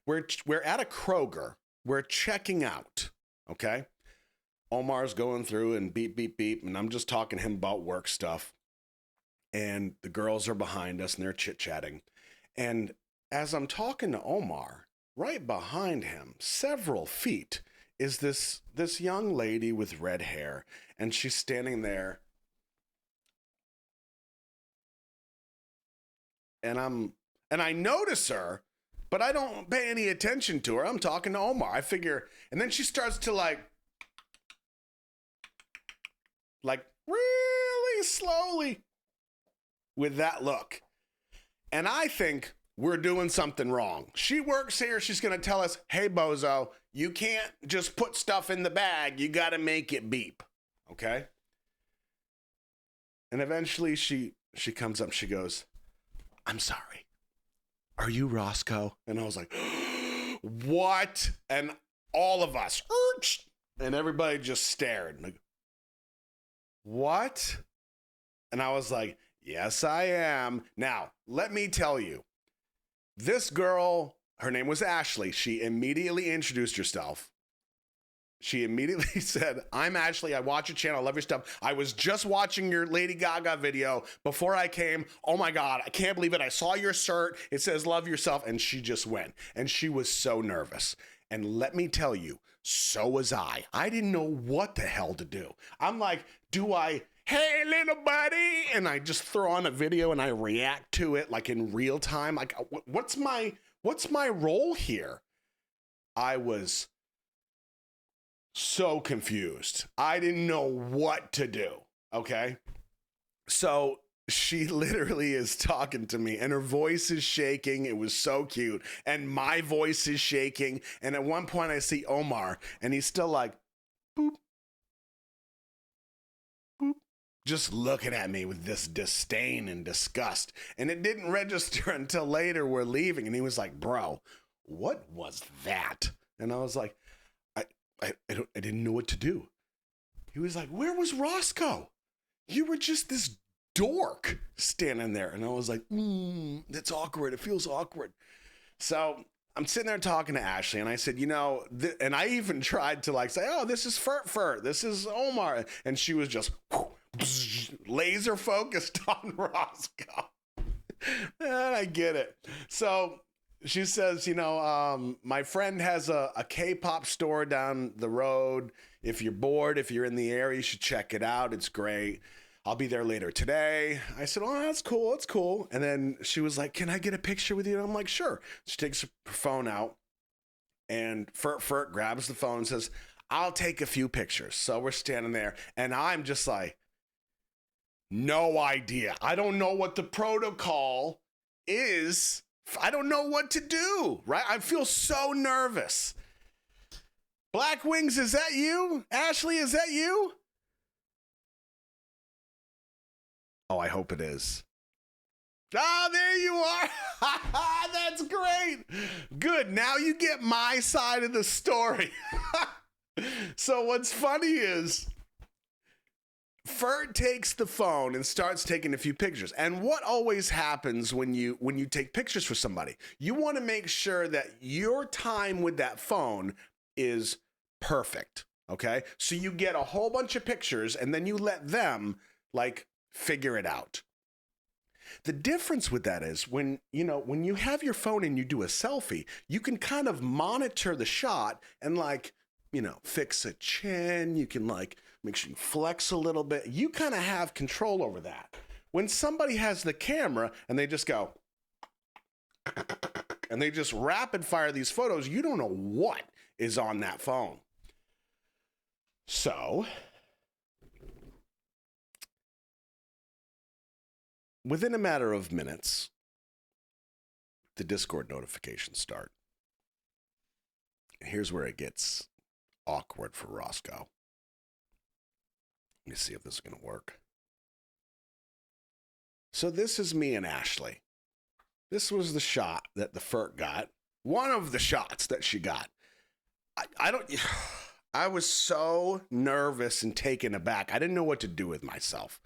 we're at a Kroger. We're checking out, okay? Omar's going through and beep, beep, beep, and I'm just talking to him about work stuff. And the girls are behind us, and they're chit-chatting. And as I'm talking to Omar, right behind him, several feet, is this young lady with red hair, and she's standing there. And I notice her, but I don't pay any attention to her. I'm talking to Omar. I figure, and then she starts to like really slowly with that look. And I think we're doing something wrong. She works here. She's going to tell us, hey, bozo, you can't just put stuff in the bag. You got to make it beep. Okay? And eventually she comes up. She goes, I'm sorry. Are you Roscoe? And I was like, what? And all of us, and everybody just stared. Like, what? And I was like, yes, I am. Now, let me tell you, this girl, her name was Ashley. She immediately introduced herself. She immediately said, I'm Ashley. I watch your channel. I love your stuff. I was just watching your Lady Gaga video before I came. Oh my God, I can't believe it. I saw your shirt. It says love yourself. And she just went. And she was so nervous. And let me tell you, so was I. I didn't know what the hell to do. I'm like, hey, little buddy. And I just throw on a video and I react to it like in real time. Like, what's my role here? I was so confused. I didn't know what to do. Okay. So she literally is talking to me and her voice is shaking. It was so cute. And my voice is shaking. And at one point I see Omar and he's still like, boop, boop, just looking at me with this disdain and disgust. And it didn't register until later we're leaving. And he was like, bro, what was that? And I was like, I didn't know what to do. He was like, where was Roscoe? You were just this dork standing there. And I was like, that's awkward. It feels awkward. So I'm sitting there talking to Ashley and I said, and I even tried to like say, oh, this is Furt. This is Omar. And she was just laser focused on Roscoe. And I get it. So she says, my friend has a K-pop store down the road. If you're bored, if you're in the area, you should check it out. It's great. I'll be there later today. I said, oh, that's cool. It's cool. And then she was like, can I get a picture with you? And I'm like, sure. She takes her phone out and Furt grabs the phone and says, I'll take a few pictures. So we're standing there and I'm just like, no idea. I don't know what the protocol is. I don't know what to do, right? I feel so nervous. Black Wings, is that you? Ashley, is that you? Oh, I hope it is. Oh, there you are. That's great. Good. Now you get my side of the story. So what's funny is Furt takes the phone and starts taking a few pictures. And what always happens when you take pictures for somebody, you want to make sure that your time with that phone is perfect. Okay. So you get a whole bunch of pictures and then you let them like figure it out. The difference with that is when you have your phone and you do a selfie, you can kind of monitor the shot and like, fix a chin. You can like make sure you flex a little bit. You kind of have control over that. When somebody has the camera and they just go, and they just rapid fire these photos, you don't know what is on that phone. So within a matter of minutes, the Discord notifications start. Here's where it gets awkward for Roscoe. Let me see if this is going to work. So this is me and Ashley. This was the shot that the Furt got. One of the shots that she got. I was so nervous and taken aback. I didn't know what to do with myself.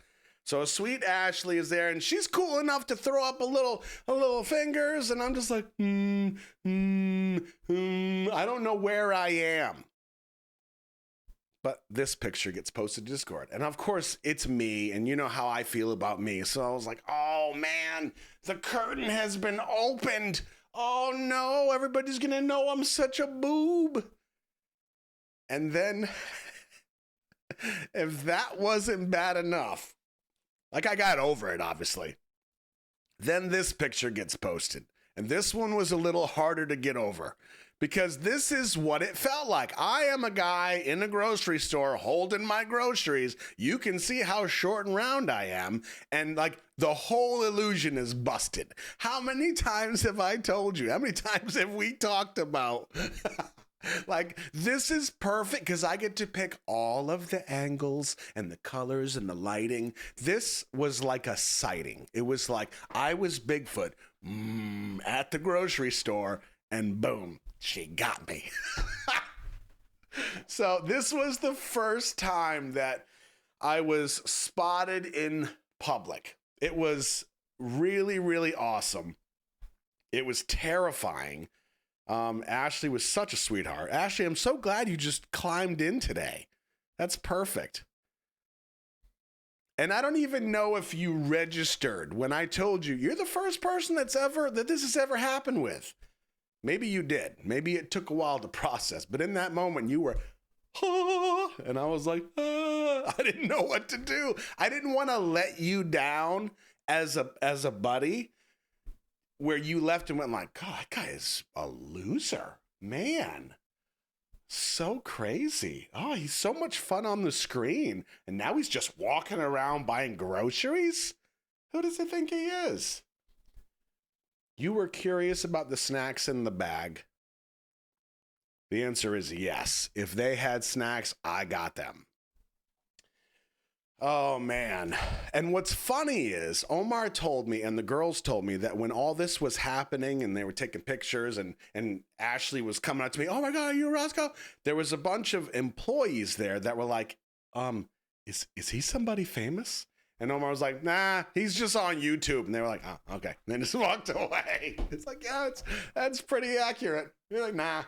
So sweet Ashley is there and she's cool enough to throw up a little fingers. And I'm just like, I don't know where I am. But this picture gets posted to Discord. And of course, it's me, and you know how I feel about me. So I was like, oh man, the curtain has been opened. Oh no, everybody's gonna know I'm such a boob. And then, if that wasn't bad enough, like I got over it, obviously. Then this picture gets posted. And this one was a little harder to get over. Because this is what it felt like. I am a guy in a grocery store holding my groceries. You can see how short and round I am. And like the whole illusion is busted. How many times have I told you? How many times have we talked about? Like, this is perfect because I get to pick all of the angles and the colors and the lighting. This was like a sighting. It was like I was Bigfoot at the grocery store and boom. She got me. So this was the first time that I was spotted in public. It was really, really awesome. It was terrifying. Ashley was such a sweetheart. Ashley, I'm so glad you just climbed in today. That's perfect. And I don't even know if you registered when I told you, you're the first person that this has ever happened with. Maybe you did. Maybe it took a while to process. But in that moment, you were, and I was like, I didn't know what to do. I didn't want to let you down as a buddy where you left and went like, God, that guy is a loser. Man, so crazy. Oh, he's so much fun on the screen. And now he's just walking around buying groceries? Who does he think he is? You were curious about the snacks in the bag. The answer is yes. If they had snacks, I got them. Oh, man. And what's funny is Omar told me and the girls told me that when all this was happening and they were taking pictures and Ashley was coming up to me, oh, my God, are you Roscoe? There was a bunch of employees there that were like, is he somebody famous? And Omar was like, nah, he's just on YouTube. And they were like, oh, okay. And then just walked away. It's like, yeah, that's pretty accurate. You're like, nah.